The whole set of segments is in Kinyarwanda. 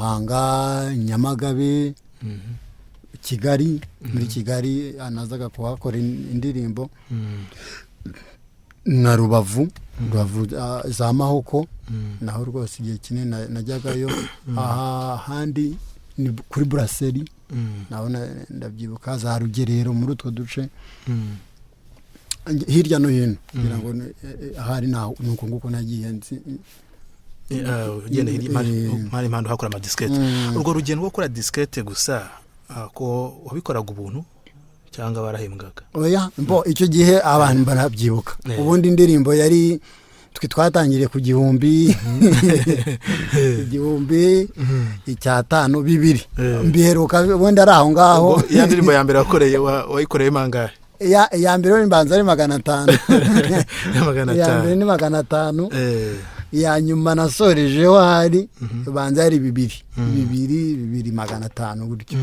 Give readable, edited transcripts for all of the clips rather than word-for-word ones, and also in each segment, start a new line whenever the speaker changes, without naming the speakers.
Muhanga, Nyamagabe, Kigali, muri Kigali anazaga kuhakora indirimbo, na Rubavu za Mahoko, naho rwose igihe kinini najyagayo, ahandi ni kuri Brasserie, naho ndabyibuka za Rugerero muri utwo duce, hirya no hino, kugira ngo ahari nuko nguko nagiye
ugenda mari impando hakora ama disquette. Urwo rugendo rwo gukora disquette gusa ko wabikoraga ubuntu cyangwa barahembwaga?
Oya, icyo gihe abantu barabyibuka. Ubundi indirimbo yari twatangiriye ku 1000, 500, 200 mbiheruka ubundi ari aho ngaho.
Ya ndirimbo ya mbere wakoreye wayikoreye mangahe?
Ya mbere mbanza ari 500. Ya mbere ni 500. Ya nyuma nasorejeho hari banza ari 200 gutyo.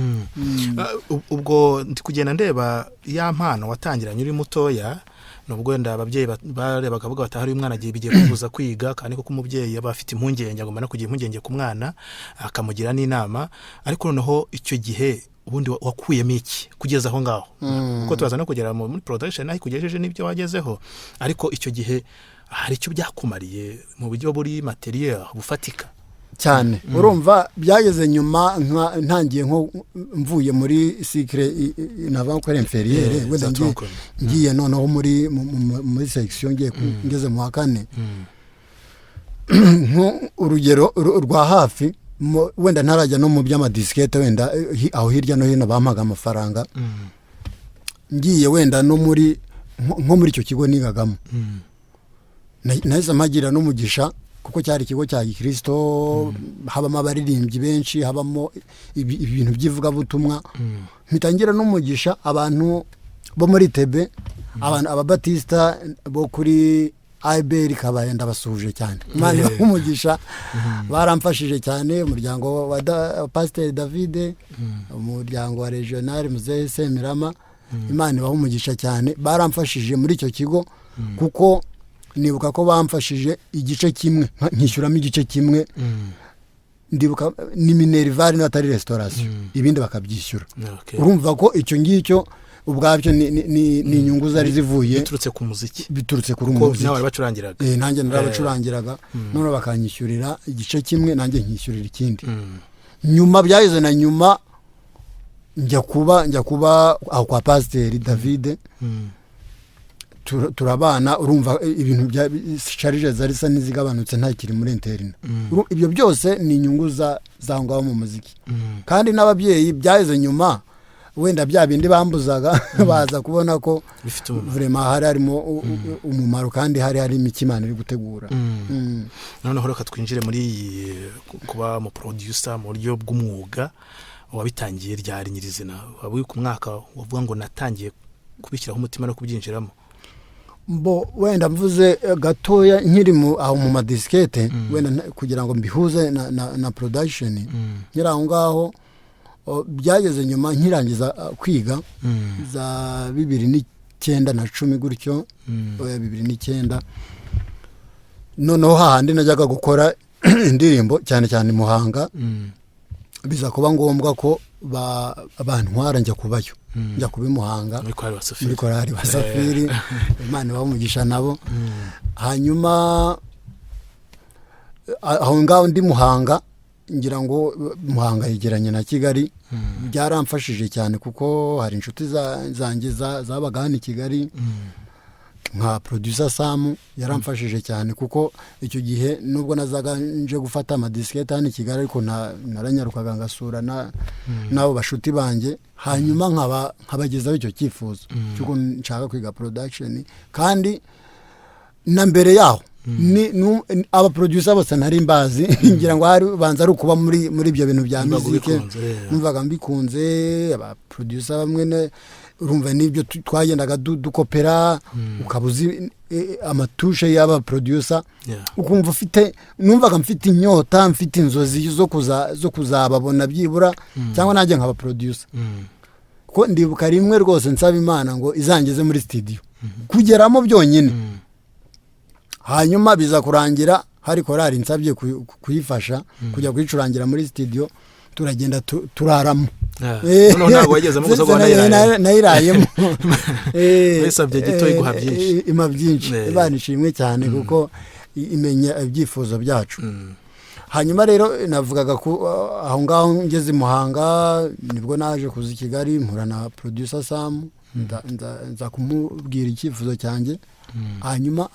Ubwo ndi kugenda ndeba ya mpano watangiranye uri mutoya, nubwo wenda ababyeyi bareba kavuga batahari umwana agiye bigiye kubuza kwiga, kandi ko umubyeyi yaba afite impungenge agomba no kugira impungenge ku mwana akamugira n'inama, ariko noneho icyo gihe ubundi wakuyemo iki kugeza aho ngaho? Kuko tubaza no kugera muri production naho kugejeje n'ibyo wagezeho, ariko icyo gihe hari icyo byakumariye mu buryo buri materiel bufatika
cyane. Urumva byageze nyuma ntangiye nko mvuye muri cycle nava ko inferieur, wenda ngiye noneho muri section ngeze mu wa 4, nko urugero rwa hafi, wenda ntarajya no mu by'ama disquette, wenda aho hirya no hino bampaga amafaranga, ngiye wenda no muri nko muri icyo kigo nigagamo, nahise mpagira n'umugisha kuko cyari ikigo cya Gikristo, habamo abaririmbyi benshi, habamo ibintu by'ivuga butumwa, mitangira n'umugisha abantu bo muri Tebe, abantu ababatista bo kuri Iberi Kabaye ndabasuhuje cyane, Imana umugisha, baramfashije cyane, umuryango wa Pasteur David, umuryango wa Regional Muzehe Semirama, Imana umugisha cyane, baramfashije muri icyo kigo, kuko nibuka ko bamfashije igice kimwe, nkishyuramo igice kimwe, ndibuka ni minerval n'atari restauration, ibindi bakabyishyura. Urumva ko icyo ngicyo ubwabyo ni inyungu zari zivuye
biturutse ku muziki,
biturutse ku muziki,
nawe bacurangiraga.
Nanjye narabacurangiraga, none bakanyishyurira igice kimwe, nanjye nkishyurira ikindi. Nyuma byageze na nyuma njya kuba aho kwa Pasteur David, turabana, urumva ibintu bya charge zarisa nizigabanutse nta kiri muri interina. Ibyo byose ni inyungu za ngaho mu muziki, kandi n'ababyeyi byaheze nyuma, wenda bya bindi bambuzaga baza kubona ko vraiment harimo umumaro, kandi hari imikimana iri gutegura.
Noneho reka twinjire muri kuba mu producer mu buryo bw'umwuga. Wabitangiye ryari nyirizina? Wabuye ku mwaka wavuga ngo natangiye kubishyiraho umutima no kubyinjiramo?
Wenda mvuze gatoya nkiri aho mu madiskete, wenda kugira ngo mbihuze na production, nyira aho ngaho byageze nyuma nkirangiza kwiga za 2009 na 10 gutyo, 2009 noneho hahandi najyaga gukora indirimbo cyane cyane Muhanga, biza kuba ngombwa ko abantwara njya kubayo, njya kuba Muhanga muri korali Basafiri, Imana bamugisha nabo. Hanyuma aho ngaho ndi Muhanga, ngira ngo Muhanga yegeranye na Kigali, byaramfashije cyane kuko hari inshuti zanjye zabaga hano i Kigali, nka producer Sam yaramfashije cyane, kuko icyo gihe nubwo nazaga nje gufata ama disquette hano i Kigali, ariko naranyarukaga ngasura nabo bashuti banjye, hanyuma nkabagezaho icyo cyifuzo cyuko nshaka kwiga production. Kandi na mbere yaho aba producer bose nari mbazi, ngira ngo hari banza ari kuba muri ibyo bintu bya muzike, numvaga mbikunze. Aba producer bamwe urumva nibyo twagendaga dukopera, ukabuzi amatushe y'aba producer, ukumva numvaga mfite inyota, mfite inzozi zo kuzababona byibura, cyangwa nanjye nkaba producer. Ko ndibuka rimwe rwose nsaba Imana ngo izangeze muri studio kugeramo byonyine. Hanyuma biza kurangira hari korari nsabye kuyifasha kujya kuyicurangira muri studio turagenda turaramo
noneho ntabwo wageze mu gusogo
nayirayemo
bisabye gito iguha byinshi
ima byinshi Imana ishimwe cyane kuko imenya ibyifuzo byacu hanyuma rero navugaga aho ngaho ngeze Muhanga nibwo naje kuza i Kigali mpura na producer Sam nza kumubwira icyifuzo cyanjye hanyuma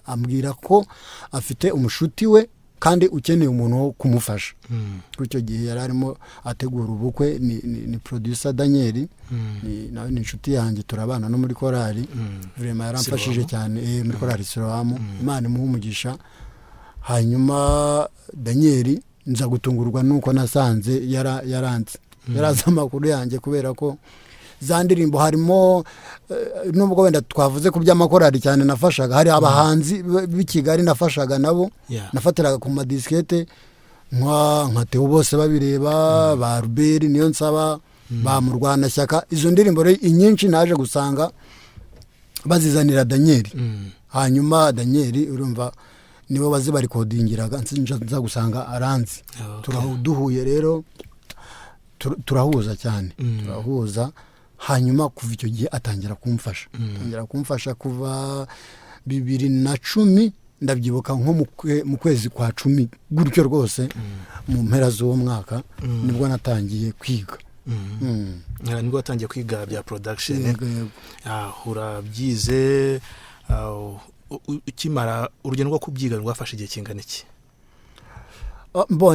ambwira ko afite umushuti we kandi ukeneye umuntu wo kumufasha kuri icyo gihe yari arimo ategura ubukwe ni producer Daniel nawe ni inshuti yanjye turabana no muri korari vraiment yaramfashije cyane muri korari Siloam Imana imuhumugisha hanyuma Daniel nza gutungurwa nuko nasanze yaranze yaraza amakuru yanjye kubera ko za ndirimbo harimo nubwo wenda twavuze ku by'amakorari cyane nafashaga hari abahanzi b'i Kigali nafashaga nabo nafatiraga ku madiskete nka Theo bose babireba ba Robert niyo nsaba ba Murwanashyaka izo ndirimbo rero inyinshi naje gusanga bazizanira Daniel hanyuma Daniel urumva nibo bazibarikodingiraga nza gusanga aranzi turahuye rero turahuza cyane turahuza hanyuma kuva icyo gihe atangira kumfasha kuva 2010 ndabyibuka nko mu kwezi kwa 10 gutyo rwose mu mpera z'uwo mwaka nibwo natangiye kwiga
nibwo watangiye kwiga bya production urabyize ukimara urugendo rwo kubyiga rwafashe igihe kingana iki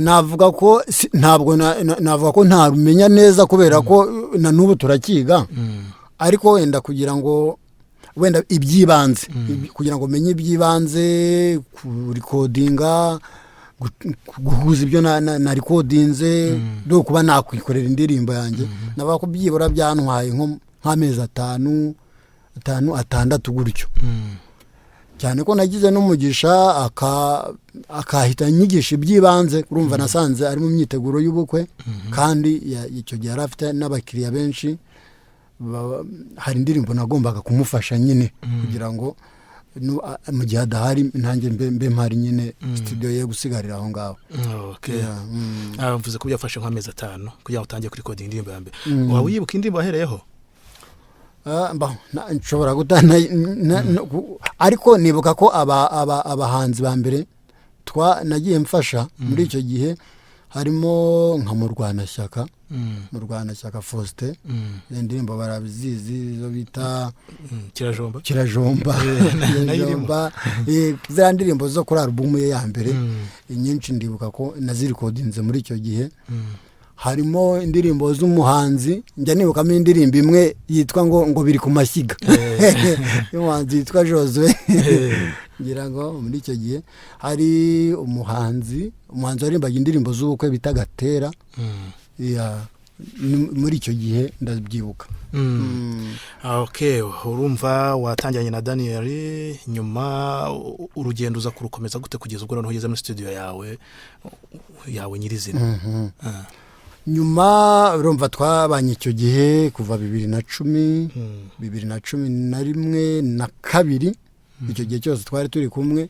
navuga ko ntabwo navuga ko ntarumenya neza kubera ko na n'ubu turakiga ariko wenda kugira ngo wenda ibyibanze kugira ngo menye ibyibanze kurikodinga guhuza ibyo na recordinze do kuba nakwikorera indirimbo yanjye navuga ko byibura byantwaye nk'amezi 6 gutyo cyane ko nagize n'umugisha akahita nyigisha ibyibanze urumva nasanze ari mu myiteguro y'ubukwe kandi icyo gihe yari afite n'abakiriya benshi hari indirimbo nagombaga kumufasha nyine kugira ngo mu gihe adahari nanjye mbe mpari nyine studio ye gusigarira aho ngaho
mvuze ko byafashe nk'amezi 5 kugira ngo utangiye kuri recording indirimbo ya mbere waba wibuka indirimbo wahereyeho
nshobora gutana ariko nibuka ko abahanzi ba mbere nagiye mfasha muri icyo gihe harimo nka Murwanashyaka Faustin indirimbo barabizizi zo bita kirajomba za ndirimbo zo kuri album ye ya mbere inyinshi ndibuka ko nazirikodinze muri icyo gihe harimo indirimbo z'umuhanzi njya nibukamo indirimbo imwe yitwa ngo biri ku mashyiga y'umuhanzi yitwa Josue ngira ngo muri icyo gihe hari umuhanzi warimbaga indirimbo z'ubukwe bita Gatera muri icyo gihe ndabyibuka
urumva watangiranye na Daniel nyuma urugendo uza kurukomeza gute kugeza ubwo noneho ugeze muri studio yawe nyirizina
nyuma urumva twabanye icyo gihe kuva 2011 na 2 icyo gihe cyose twari turi kumwe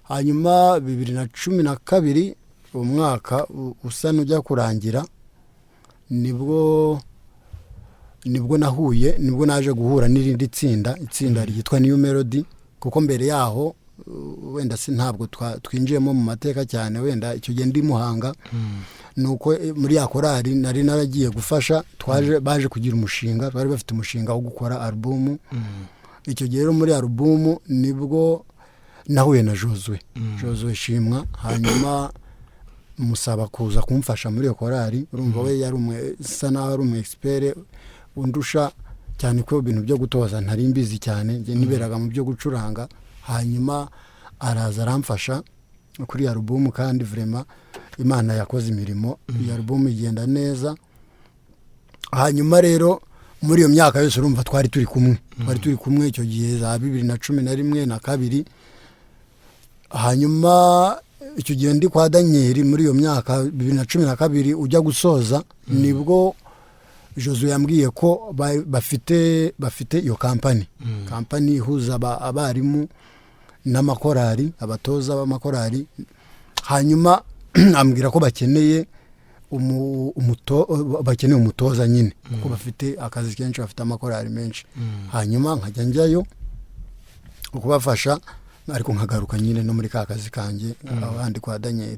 hanyuma 2012 umwaka usa n'ujya kurangira nibwo naje guhura n'irindi itsinda ryitwa New Melody kuko mbere yaho wenda ntabwo twinjiyemo mu mateka cyane wenda icyo gihe ndi Muhanga nuko muri ya korari nari naragiye gufasha baje kugira umushinga bari bafite umushinga wo gukora album icyo gihe rero muri album nibwo nahuye na Josue Shimwa hanyuma musaba kuza kumfasha muri iyo korari urumva we yari naho ari umu expert undusha cyane ko ibintu byo gutoza ntari mbizi cyane niberaga mu byo gucuranga hanyuma araza aramfasha kuri album kandi vraiment Imana yakoze imirimo iyo album igenda neza hanyuma rero muri iyo myaka yose urumva twari turi kumwe icyo gihe za 2011 na 2 hanyuma icyo gihe ndi kwa Daniel muri iyo myaka 2012 ujya gusoza nibwo Josue yambwiye ko bafite iyo kampani ihuza abarimu n'amakorari, abatoza b'amakorari, hanyuma ambwira ko bakeneye bakeneye umutoza nyine kuko bafite akazi kenshi, bafite amakorari menshi. Hanyuma nkajya njyayo kubafasha, ariko nkagaruka nyine no muri ka kazi kanjye abandi kwa Daniel.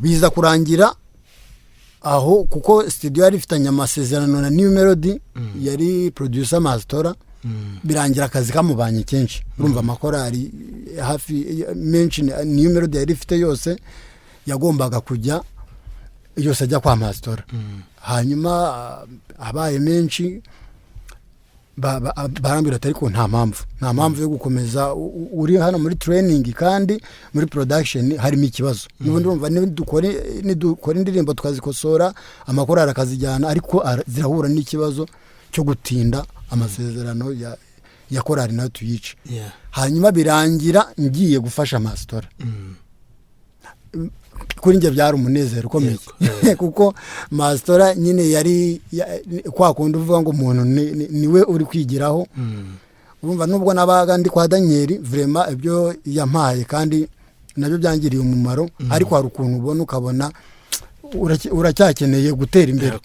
Biza kurangira aho kuko studio yari ifitanye amasezerano na New Melody, yari producer master, birangira akazi kamubanye kenshi. Urumva amakorari hafi menshi New Melody yari ifite yose yagombaga kujya yose ajya kwa master. Hanyuma abaye menshi barambira atari ko nta mpamvu yo gukomeza uri hano muri training kandi muri production harimo ikibazo. N'ubundi urumva nidukora indirimbo tukazikosora, amakorari akazijyana, ariko zirahura n'ikibazo cyo gutinda amasezerano ya korari nayo tuyice. Hanyuma birangira ngiye gufasha master. Kuri nje byari umunezero ukomeye kuko master nyine yari kwa kundi uvuga ngo umuntu niwe uri kwigiraho. Urumva nubwo nabaga ndi kwa Daniel vraiment ibyo yampaye kandi nabyo byangiriye umumaro, ariko hari ukuntu ubona ukabona uracyakeneye gutera imbere,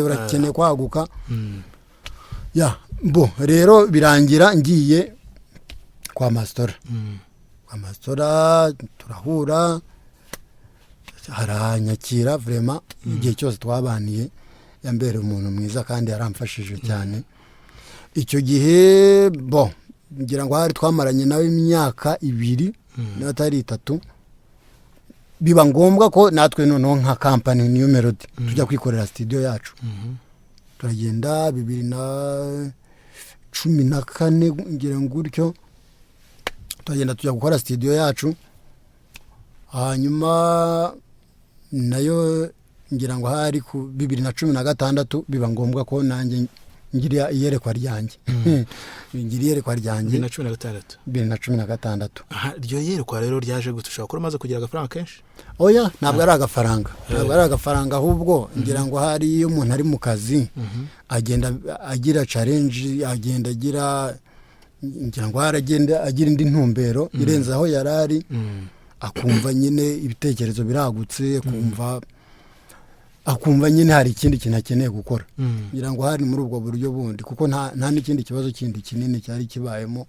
urakeneye kwaguka. Rero birangira ngiye kwa master. Kwa master turahura, haranyakira vraiment igihe cyose twabaniye, yambere umuntu mwiza kandi yaramfashije cyane. Icyo gihe ngira ngo hari twamaranye nawe imyaka 2 n'atari 3, biba ngombwa ko natwe noneho nka company New Melody tujya kwikorera studio yacu. Turagenda 2014 ngira ngo gutyo turagenda tujya gukora studio yacu. Hanyuma nayo ngira ngo hari ku 2016 biba ngombwa ko nanjye ngira iyerekwa ryanjye. Ngira iyerekwa ryanjye 2016.
Ryo yerekwa rero ryaje gutushaka ko maze kugira agafaranga kenshi?
Oya, ntabwo ari agafaranga, ahubwo ngira ngo hari iyo umuntu ari mu kazi agenda agira challenge, agenda agira, ngira ngo haragenda agira indi ntumbero irenze aho yarari, akumva nyine ibitekerezo biragutse, akumva nyine hari ikindi kintu akeneye gukora. Ngira ngo hari muri ubwo buryo bundi, kuko nta n'ikindi kibazo kindi kinini cyari kibayemo,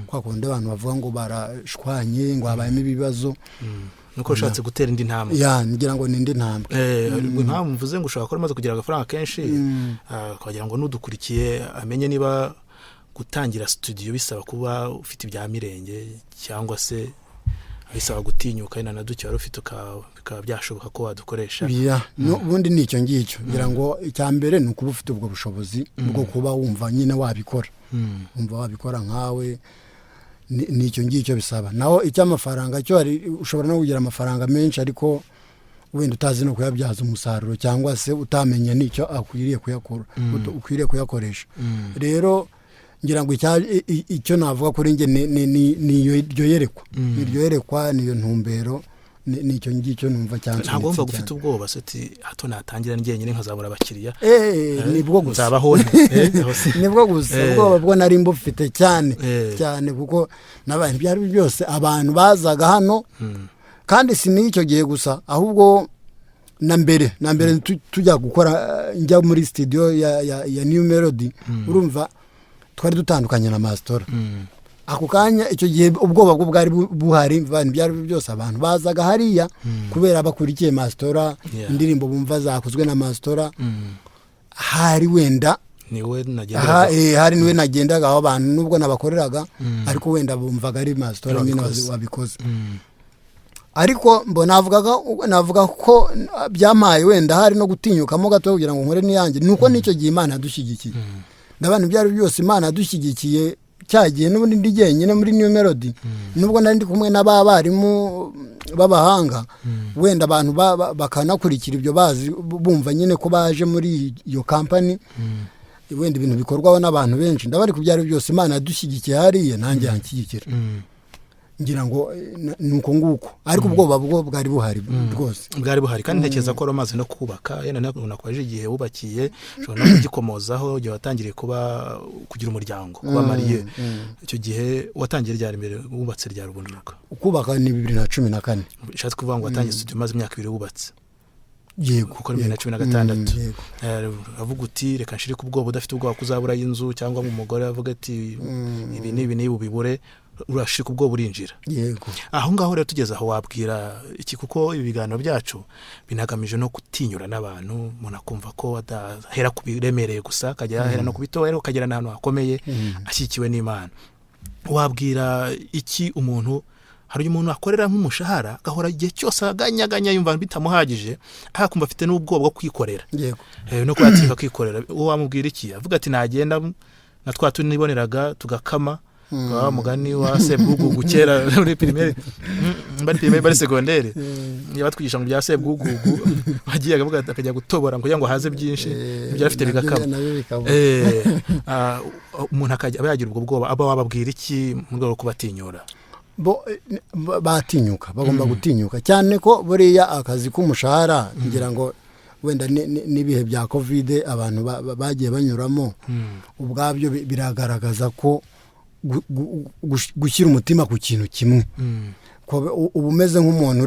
kwa kundi abantu bavuga ngo barashwanye, ngo habayemo ibibazo,
nuko ushatse gutera indi ntambwe.
Ngira ngo ni indi ntambwe.
Impamvu mvuze ngo ushaka ko maze kugira agafaranga kenshi, kugira ngo n'udukurikiye amenye niba gutangira studio bisaba kuba ufite ibya mirenge cyangwa se bisaba gutinyuka ina na duke wari ufite bikaba byashoboka ko wadukoresha. Ubundi nicyo ngicyo ngira ngo icyambere ni ukuba ufite ubwo bushobozi bwo kuba wumva nyine wabikora, wumva wabikora nkawe, nicyo ngicyo bisaba. Naho icy'amafaranga cyo hari ushobora no kugira amafaranga menshi, ariko wenda utazi no kuyabyaza umusaruro, cyangwa se utamenya nicyo akwiriye kuyakora, ukwiriye kuyakoresha. Rero ngira ngo icyo navuga kuri nge ni iryo yerekwa, niyo ntumbero, nicyo ngicyo numva cyane. Ntabwo wumva gufite ubwoba seti hato natangira njyenyine nkazabura abakiriya?
Nibwo gusa
zabaho
nibwo gusa ubwoba bwo nari mbufite cyane kuko n'abantu byari byose abantu bazaga hano, kandi si n'icyo gihe gusa, ahubwo na mbere tujya gukora, njya muri studio ya New Melody, urumva twari dutandukanye na master. Ako kanya icyo gihe ubwoba bwo bwari buhari, byari byose abantu bazaga hariya kubera bakurikiye master, indirimbo bumva zakozwe na master. Hari wenda
niwe nagendaga,
hari niwe nagendaga aho abantu nubwo nabakoreraga, ariko wenda bumvaga ari master nyine wabikoze. Ariko navuga ko byamaye wenda hari no gutinyukamo gato kugira ngo nkore niyanjye, nuko nicyo gihe Imana yadushyigikiye. Ndabana byari byose Imana yadushyigikiye cyagiye n'ubundi ndi jyenyine muri New Melody, nubwo nari ndi kumwe n'abarimu b'abahanga, wenda abantu bakanakurikira ibyo bazi bumva nyine ko baje muri iyo company, wenda ibintu bikorwaho n'abantu benshi. Ndabari kubyari byose Imana yadushyigikiye hariya, nanjye yanshyigikira. ngira ngo nuko nguko ariko ubwoba bwo bwari buhari rwose
bwari buhari kandi ntekereza ko romaze no kubaka yena nakwaje igihe wubakiye ushobora no kugikomozaho igihe watangiriye kugira umuryango kuba mariye icyo gihe watangiye ryari mbere wubatse rya rubunduka
ukubaka ni 2014
bishatse kuvuga ngo watangiye studio maze imyaka 2 wubatse
yego
kuko 2016 avuga uti reka nshire ku bwoba udafite ubwoba kuzabura y'inzu cyangwa umugore avuga ati ibi nibi ubibure urashika ubwo burinjira
yego
aho ngaho rero tugeze aho wabwira iki kuko ibi biganiro byacu binagamije no gutinyura n'abantu munakumva ko adahera kubiremereye gusa kajya hera no kubitoera ukagera n'ahantu hakomeye ashyikiwe n'Imana wabwira iki umuntu hari umuntu akorera nk'umushahara gahora igihe cyose aganyaganya yumva bitamuhagije akumva afite n'ubwoba bwo kwikorera
yego
no kwatsika kwikorera uwo wamubwira iki avuga ati nagenda na twatuniboneraga tugakama wa mugani wa sebwugu gukera muri primaire bari secondaire yabatwigisha mu bya sebwugu bagiye akavuga akajya gutobora kugira ngo haze byinshi ibyo afite bigakama umuntu akajya yagira ubwo bwoba aba wababwira iki mu rwego rwo kubatinyura
batinyuka bagomba gutinyuka cyane ko buriya akazi k'umushahara ngira ngo wenda n'ibihe bya covid abantu bagiye banyuramo ubwabyo biragaragaza ko gushyira umutima ku kintu kimwe uba umeze nk'umuntu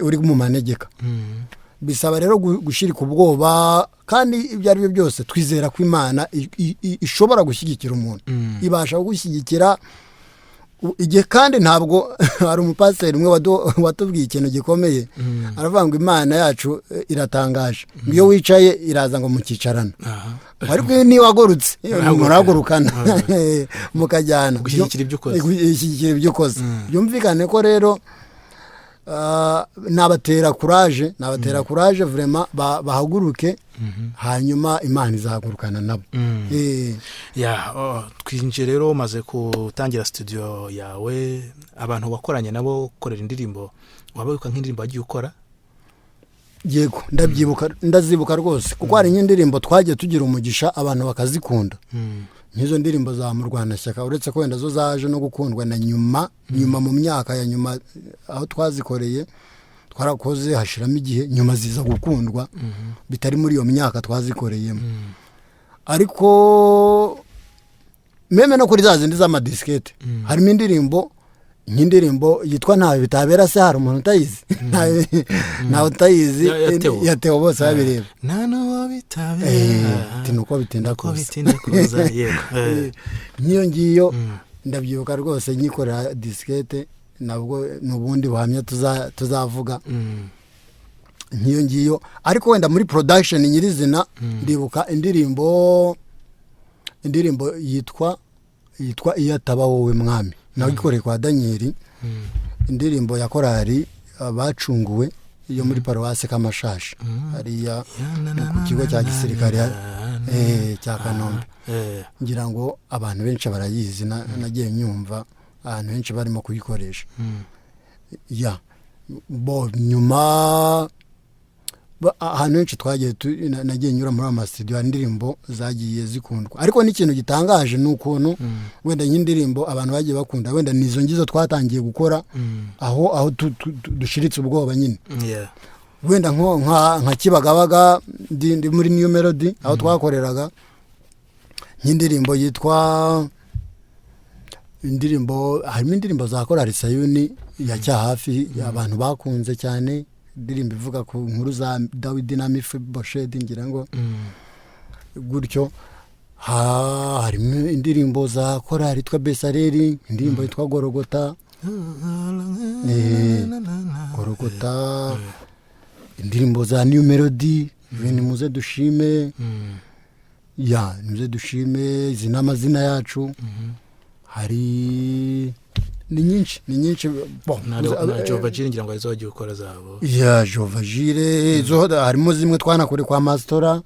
uri mu manegeka bisaba rero gushyirika ubwoba kandi ibyo ari byo byose twizera ko Imana ishobora gushyigikira umuntu ibasha gushyigikira igihe kandi ntabwo hari umupasiteri umwe watubwiye ikintu gikomeye aravuga ngo Imana yacu iratangaje iyo wicaye iraza ngo mukicarana ariko niba wagurutse muragurukana mukajyana
gushyigikira
ibyo ukoze byumvikane ko rero nabatera courage vraiment bahaguruke hanyuma Imana izahagurukana nabo
twinje rero maze kutangira studio yawe abantu bakoranye nabo korera indirimbo wabaruka nk'indirimbo agiye ukora
yego ndazibuka rwose kuko hari indirimbo twagiye tugira umugisha abantu bakazikunda nizo ndirimbo za mu Rwanda shyaka uretse ko wenda zo zaje no gukundwa na nyuma mu myaka ya nyuma aho twazikoreye twarakoze hashiramo igihe nyuma ziza gukundwa bitari muri iyo myaka twazikoreyemo ariko meme no kuri za zindi za madiskete harimo indirimbo nk'indirimbo yitwa ntawe bitabera se hari umuntu utayizi nawe utayizi yatewe bose babireba
nano bitabera
nuko bitinda kuza
yego
niyo ngiyo ndabyibuka rwose nyikorera diskete nabwo nubundi buhamya tuzavuga niyo ngiyo ariko wenda muri production nyirizina ndibuka indirimbo yitwa iyo ataba wowe mwami nawe ikoreye kwa Daniel indirimbo ya korari abacunguwe iyo muri paruwasi Kamashashi hariya ku kigo cya gisirikare cya Kanombe ngira ngo abantu benshi barayizi nagiye nyumva abantu benshi barimo kuyikoresha nyuma ahantu henshi twagiye nagiye nyura muri amastudio indirimbo zagiye zikundwa ariko n'ikintu gitangaje n'ukuntu wenda nk'indirimbo abantu bagiye bakunda wenda nizo ngizo twatangiye gukora aho dushiritse ubwoba nyine wenda nka Kibagabaga ndi muri New Melody aho twakoreraga nk'indirimbo yitwa harimo indirimbo za korali Sayuni ya Cyahafi abantu bakunze cyane ndirimbo ivuga ku nkuru za Dawidi na Mephibosheth ngira ngo gutyo harimo indirimbo za korali yitwa Besareli indirimbo yitwa Gorogota indirimbo za New Melody ibintu muze dushime muze dushime izina amazina yacu hari ni nyinshi
na Jova Jire ngira ngo arizo wagiye ukora zabo
Jova Jire zo harimo zimwe twanakore kwa Mastora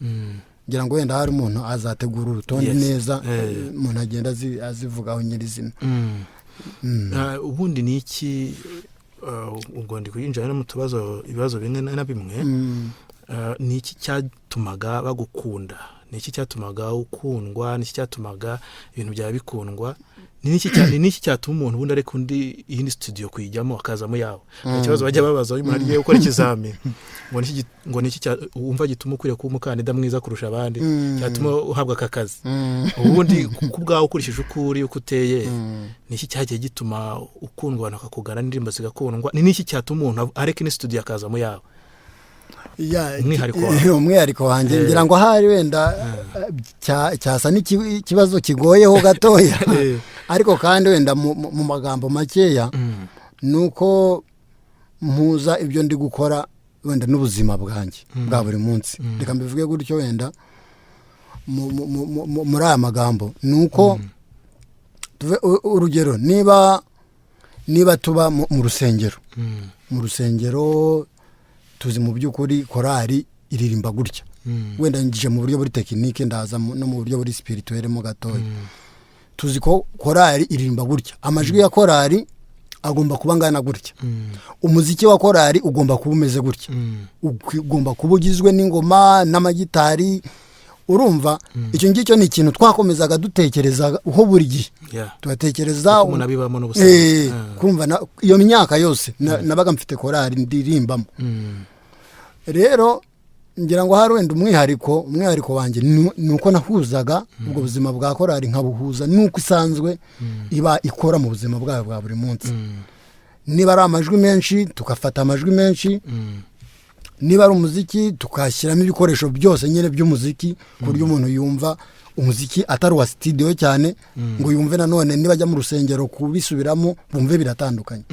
ngira ngo wenda hari umuntu azategura urutonde neza umuntu agenda azivugaho nyirizina
ubundi ni iki ubwo ndi kuyinjira no mu ibibazo bimwe na bimwe ni iki cyatumaga bagukunda niki cyatumaga ukundwa, niki cyatumaga ibintu byawe bikundwa, niki cyatuma umuntu ubundi ariko undi iyindi studio kuyijyamo akazamo yawe. Ikibazo bajya babaza umuntu agiye gukora ikizami ngo niki wumva gituma ukwiriye kuba umukandida mwiza kurusha abandi, cyatuma uhabwa aka kazi. Ubundi kubwaho ukurikije ukuri uko uteye, niki cyagiye gituma ukundwa nakakugana n'indirimbo zigakundwa, niki cyatuma umuntu areka ni studio akazamo yawe?
Umwihariko wanjye ngira ngo hari wenda cyasa n'ikibazo kigoyeho gatoya, ariko kandi wenda mu magambo makeya nuko mpuza ibyo ndi gukora wenda n'ubuzima bwanjye bwa buri munsi. Reka mbivuge gutyo wenda muri aya magambo nuko urugero niba tuba mu rusengero tuzi mu by'ukuri korali iririmba gutya, wenda ngije mu buryo buri tekinike ndaza no mu buryo buri spirituel mo gatoya. Tuzi ko korali iririmba gutya, amajwi ya korali agomba kuba ngana gutya, umuziki wa korali ugomba kuba umeze gutya, ugomba kuba ugizwe n'ingoma n'amagitari. Urumva icyo ngicyo ni ikintu twakomezaga dutekereza ho buri gihe, tugatekereza
umuntu abibamo n'ubusanzwe.
Kumva iyo myaka yose nabaga mfite korali ndirimbamo. Rero ngira ngo hari wenda umwihariko wanjye nuko nahuzaga ubwo buzima bwa korali nkabuhuza nuko isanzwe iba ikora mu buzima bwayo bwa buri munsi. Niba ari amajwi menshi tukafata amajwi menshi, niba ari umuziki tukashyiramo ibikoresho byose nyine by'umuziki ku buryo umuntu yumva umuziki atari wa studio cyane ngo yumve nanone niba ajya mu rusengero kubisubiramo bumve biratandukanye.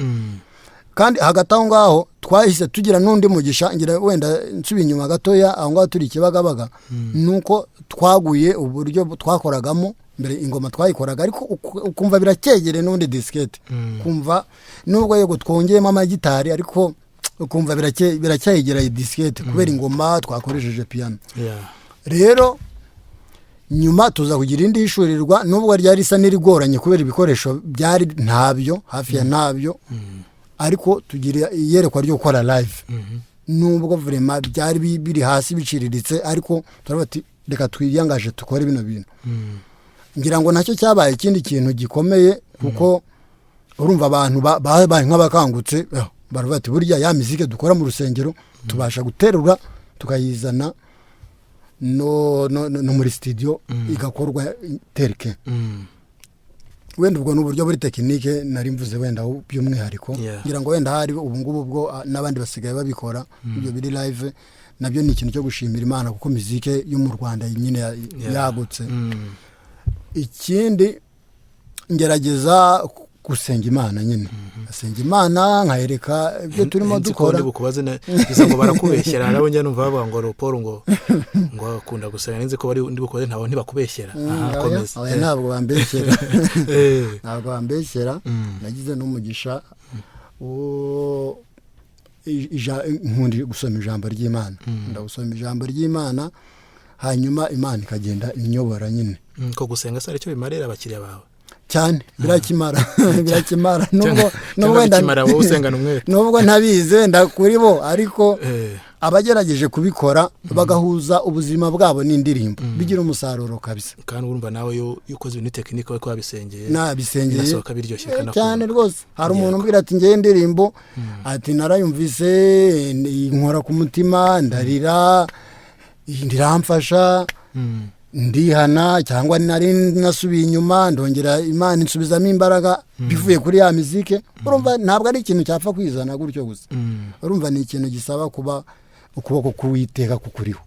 Kandi hagati aho ngaho twahise tugira n'undi mugisha, ngira wenda nsubiye inyuma gatoya aho ngaho turi Kibagabaga, nuko twaguye uburyo twakoragamo mbere. Ingoma twayikoraga ariko ukumva biracyegere n'undi diskete, kumva nubwo yego twongeyemo amagitari ariko ukumva biracyayegera diskete kubera ingoma twakoresheje piano. Rero nyuma tuza kugira indi ishurirwa, nubwo ryari risa n'irigoranye kubera ibikoresho byari ntabyo, hafi ya ntabyo, ariko tugira iyerekwa ryo gukora live. Nubwo vraiment byari biri hasi biciriritse, ariko turabati reka twiyangaje tukore bino bintu. Ngira ngo nacyo cyabaye ikindi kintu gikomeye, kuko urumva abantu babaye nk'abakangutse, barabati burya ya muzike dukora mu rusengero tubasha guterura tukayizana no muri studio igakorwa terke. Wenda ubwo n'uburyo buri tekinike nari mvuze wenda by'umwihariko. Ngira ngo wenda hari ubu ngubu bwo n'abandi basigaye babikora ibyo biri live, nabyo ni ikintu cyo gushimira Imana kuko muzike yo mu Rwanda nyine yagutse. Ikindi ngerageza gusenga Imana nyine, asenga Imana nkayereka ibyo turimo dukora.
Biza ngo barakubeshyera, nabo njye numva bavuga ngo Leopold ngo akunda gusenga, nzi ko bari ndi bukoze ntawo ntibakubeshyera. Komeza.
Ntabwo bambeshyera, nagize n'umugisha nkundi gusoma ijambo ry'Imana. Ndagusoma ijambo ry'Imana, hanyuma Imana ikagenda inyobora nyine.
Ko gusenga se aricyo bimarira abakiriya bawe
cyane, birakimara nubwo ntabizi wenda kuri bo, ariko abagerageje kubikora bagahuza ubuzima bwabo n'indirimbo bigira umusaruro kabisa.
Kandi urumva nawe yo ukoze ibintu tekinike we kwabisengeye
nasohoka
biryoshye kandi
cyane rwose. Hari umuntu umbwira ati ngiye indirimbo, ati narayumvise inkora ku mutima, ndarira, ndiramfasha, ndihana, cyangwa nari nasubiye inyuma ndongera Imana insubizamo imbaraga bivuye kuri ya muzike. Urumva ntabwo ari ikintu cyapfa kwizana gutyo gusa. Urumva ni ikintu gisaba kuba ukuboko kuwiteka kukuriho.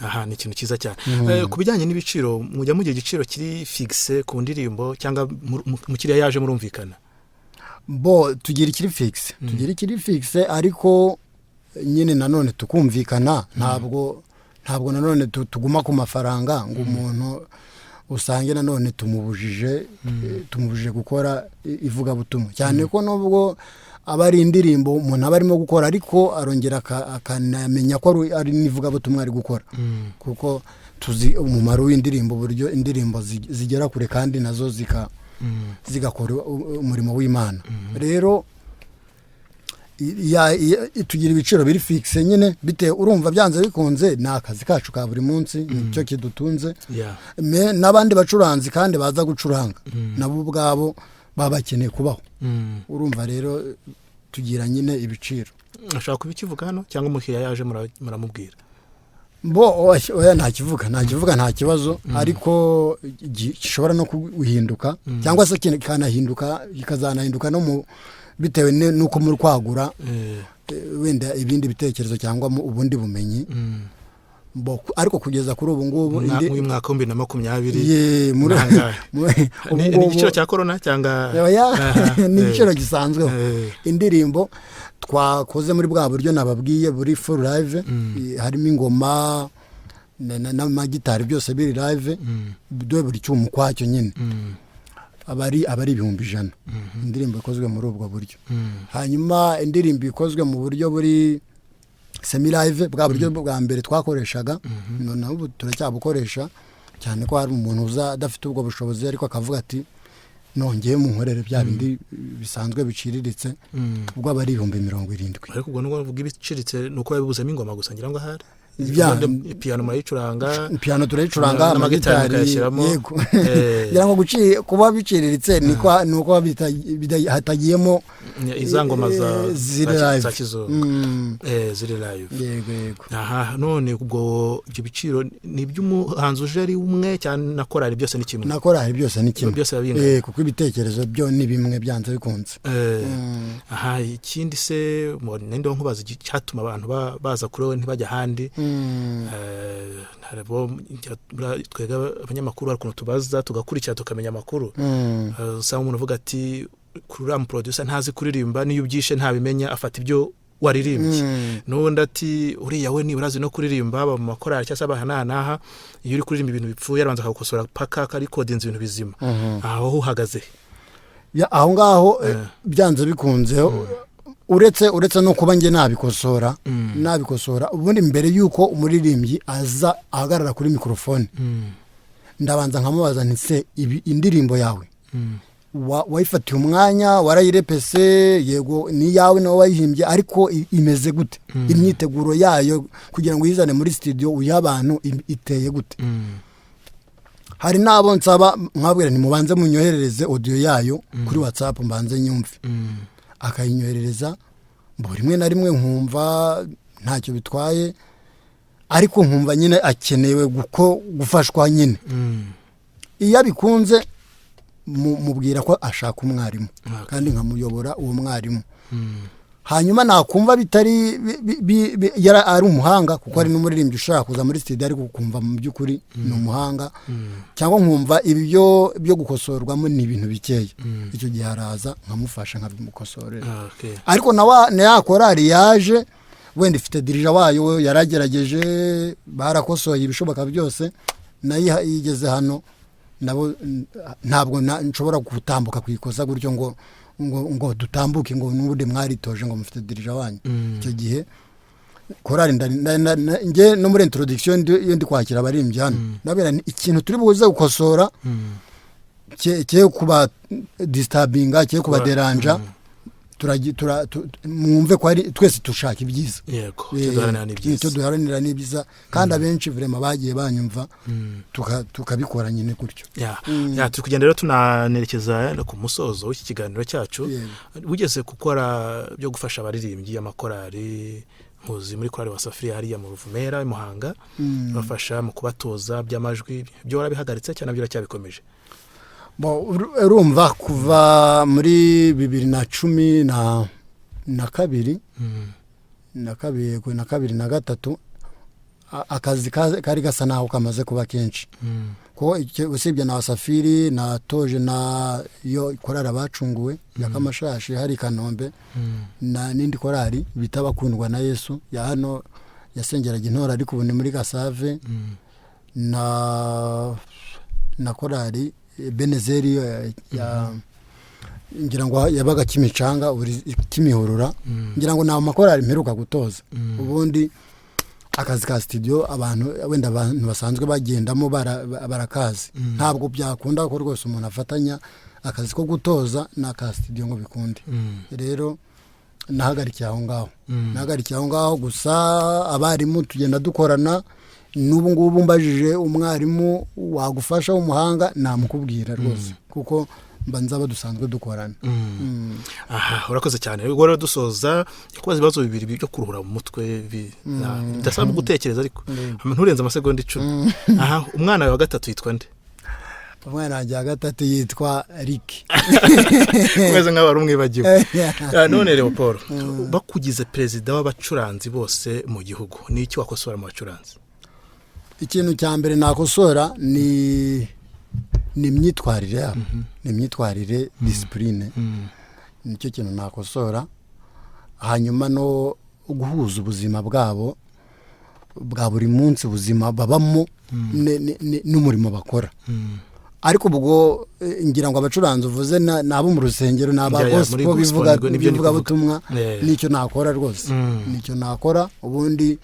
Aha ni ikintu cyiza cyane. Ku bijyanye n'ibiciro, mujya mugira igiciro kiri fixe ku ndirimbo cyangwa mukiriya yaje murumvikana?
Tugira ikiri fixe, ariko nyine nanone tukumvikana. Ntabwo nanone tuguma ku mafaranga ngo umuntu usange nanone tumubujije gukora ivugabutumwa, cyane ko nubwo aba ari indirimbo umuntu aba arimo gukora, ariko arongera akanamenya ko ari n'ivugabutumwa ari gukora, kuko tuzi umumaro w'indirimbo, buryo indirimbo zigera kure kandi nazo zigakora umurimo w'Imana. Rero tugira ibiciro biri fixe nyine bite urumva byanze bikunze ni akazi kacu ka buri munsi nicyo kidutunze n'abandi bacuranzi kandi baza gucuranga nabo ubwabo baba bakeneye kubaho urumva rero tugira nyine ibiciro
ashaka kubikivuga hano cyangwa umukiriya yaje muramubwira
oya nta kibazo ariko gishobora no guhinduka cyangwa se kikanahinduka kikazanahinduka no mu bitewe nuko muri kwagura wenda ibindi bitekerezo cyangwa ubundi bumenyi ariko kugeza kuri ubu ngubu
uyu mwaka wa 2020 ni igiciro cya corona cyangwa
ni igiciro gisanzwe indirimbo twakoze muri bwa buryo nababwiye buri full live harimo ingoma n'amagitari byose biri live buri cyuma kwacyo nyine abari 1,100 indirimbo ikozwe muri ubwo buryo hanyuma indirimbo ikozwe mu buryo buri semi live bwa buryo bwa mbere twakoreshaga none ubu turacyabukoresha cyane ko hari umuntu uza adafite ubwo bushobozi ariko akavuga ati nongeye mu nkorere bya bindi bisanzwe biciriritse ubwo abari 70,000
ariko ubwo nubwo uvuga ibiciriritse nuko babuzemo ingoma gusa ngira ngo ahari piano murayicuranga
piano turayicuranga
amagitari
yego ngira ngo kuba biciriritse nuko hatagiyemo
izangoma za kizo ziri live
yego
aha none ubwo ibyo biciro ni iby'umuhanzi uje ari umwe cyane na korali byose ni kimwe kuko ibitekerezo byo ni bimwe byanze bikunze aha ikindi se nende nkubaza cyatuma abantu baza kuri we ntibajya handi twega abanyamakuru ariko tubaza tugakurikira tukamenya amakuru usanga umuntu uvuga ati kuri producer ntazi kuririmba niyo ubyishe ntabimenya afata ibyo waririmbye n'ubundi ati uriya we ni urazi no kuririmba mu makorari cyangwa se abahananaha iyo uri kuririmba ibintu bipfuye arabanza akagukosora paka karikodinze ibintu bizima aho uhagaze
aho ngaho byanze bikunze uretse no kuba nge nabikosora ubundi mbere yuko umuririmbyi aza ahagarara kuri mikrofone ndabanza nkamubaza nti se indirimbo yawe wayifatiye umwanya warayirepese yego ni yawe nawe wayihimbye ariko imeze gute imyiteguro yayo kugira ngo uyizane muri studio uyiha abantu iteye gute hari nabo nsaba mwabwira ntimubanze munyoherereze audio yayo kuri WhatsApp mbanze nyumve akayinyoherereza rimwe na rimwe nkumva ntacyo bitwaye ariko nkumva nyine akenewe gufashwa nyine iyo abikunze mubwira ko ashaka umwarimu kandi nkamuyobora uwo mwarimu hanyuma nakumva bitari ari umuhanga kuko ari n'umuririmbyi ushaka kuza muri studio ariko kumva mu by'ukuri ni umuhanga cyangwa nkumva ibyo byo gukosorwamo ni ibintu bikeye icyo gihe araza nkamufasha nkabimukosorera ariko na yakorari yaje wenda ifite dirija wayo yaragerageje barakosoye ibishoboka byose nayo yigeze hano ntabwo nshobora gutambuka kwikoza gutyo ngo dutambuke ngo n'ubundi mwaritoje ngo mufite dirija wanyu icyo gihe korari nge no muri introduction iyo ndi kwakira abarimbyi hano ndabera ikintu turi buze gukosora cye kuba disturbinga cye kuba deranja mwumve ko ari twese dushaka ibyiza
yego
duharanira n'ibyiza kandi abenshi vraiment bagiye banyumva tukabikora nyine gutyo
turi kugenda rero tunanerekeza ku musozo w'iki kiganiro cyacu ugeze gukora byo gufasha abaririmbyi amakorari muzi muri korari wa Safiriya hariya mu Ruvumera i Muhanga bafasha mu kubatoza by'amajwi byo warabihagaritse cyane byo cyabikomeje
urumva kuva muri 2012 na gatatu akazi kari gasa naho kamaze kuba kenshi ko usibye na Safiri na toje na yo korara bacunguwe yakamashashi hari Kanombe na nindi korari bitabakundwa na Yesu ya hano yasengeraga intora ariko ubu ni muri Gasave na korari Benezeri ngira ngo yabaga Kimicanga uri Kimihurura ngira ngo na makorari mperuka gutoza ubundi akazi ka studio abantu wenda abantu basanzwe bagendamo barakazi ntabwo byakunda ko rwose umuntu afatanya akazi ko gutoza na ka studio ngo bikunde rero nahagarikiye aho ngaho gusa abarimu tugenda dukorana n'ubu ngubu mbajije umwarimu wagufasha w'umuhanga namukubwira rwose kuko mbanza dusanzwe dukorana.
Aha urakoze cyane ubwo rero dusoza kubaza ibibazo bibiri byo kuruhura mu mutwe bidasaba gutekereza ariko nturenze amasegonda 10. Aha umwana wa gatatu yitwa nde?
Umwana wanjye wa gatatu yitwa Rick.
Kweza nk'aho ari umwibagiwe. None Leopold bakugize perezida w'abacuranzi bose mu gihugu ni iki wakosora mu bacuranzi?
Ikintu cya mbere nakosora ni imyitwarire yabo, ni imyitwarire, discipline, nicyo kintu nakosora. Hanyuma no guhuza ubuzima bwabo bwa buri munsi, ubuzima babamo n'umurimo bakora. Ariko ubwo ngira ngo abacuranzi uvuze nabo mu rusengero n'abagospel bivuga butumwa, nicyo nakora rwose, nicyo nakora. Ubundi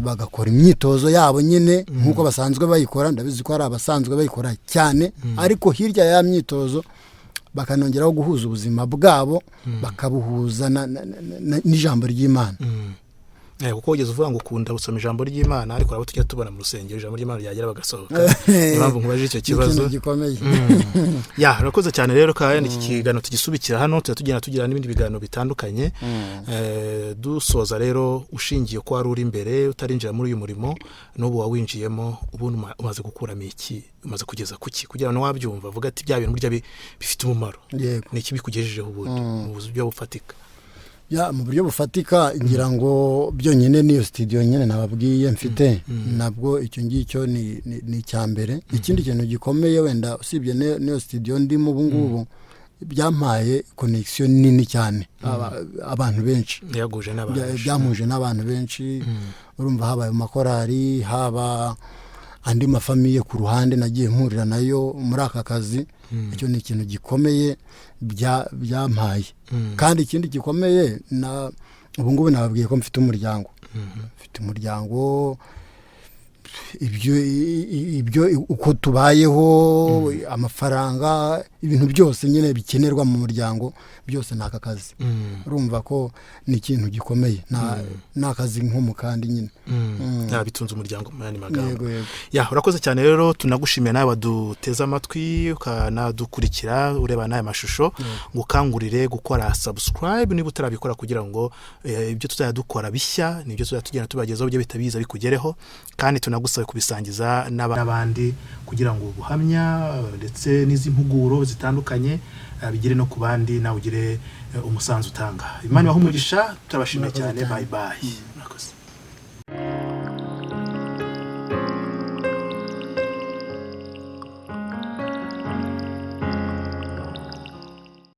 bagakora imyitozo yabo nyine nkuko basanzwe bayikora, ndabizi ko ari abasanzwe bayikora cyane, ariko hirya ya myitozo bakanongeraho guhuza ubuzima bwabo, bakabuhuza n'ijambo ry'Imana.
Kuko ugeze uvuga ngo ukunda gusoma ijambo ry'Imana, ariko abo tujya tubona mu rusengero ijambo ry'Imana ryagera bagasohoka. Impamvu nkubaje icyo kibazo
gikomeye.
Urakoze cyane rero kandi iki kiganiro tugisubikira hano, tugira n'ibindi biganiro bitandukanye. Dusoza rero ushingiye ko wari uri imbere utarinjira muri uyu murimo, n'ubu wawinjiyemo, ubu umaze gukuramo iki, umaze kugeza kuki kugira ngo wabyumva avuga ati bya bintu burya bifite umumaro. Ni iki bikugejejeho ubundi mu buryo bufatika?
Mu buryo bufatika ngira ngo byonyine niyo studio nyene nababwiye mfite, nabwo icyo ngicyo ni cyambere. Ikindi kintu gikomeye wenda usibye niyo studio ndimo ubu ngubu, byampaye connection nini cyane, abantu benshi byamuje n'abantu benshi. Urumva habaye makorari, haba andi mafamiye ku ruhande nagiye mpurira nayo muri aka kazi. Icyo ni ikintu gikomeye byampaye. Kandi ikindi gikomeye ubu ngubu nababwiye ko mfite umuryango, ibyo uko tubayeho, amafaranga, ibintu byose nyine bikenerwa mu muryango byose naka kazi. Urumva ko ni ikintu gikomeye, nakazi nko mu kandi nyine
bitunze umuryango mu yandi magambo. Urakoze cyane rero, tunagushimiye nawe waduteze amatwi ukanadukurikira ureba n'aya mashusho. Ngukangurire gukora subscribe niba utarabikora, kugira ngo ibyo tuzajya dukora bishya nibyo tuzajya tugenda tubagezaho, byo bitabiza bikugereho. Kandi tunagusabe kubisangiza n'abandi kugira ngo ubuhamya ndetse n'izi mpuguro zitandukanye bigire no ku bandi, nawe ugire umusanzu utanga. Imana ibahe umugisha, turabashimiye cyane. Bye bye.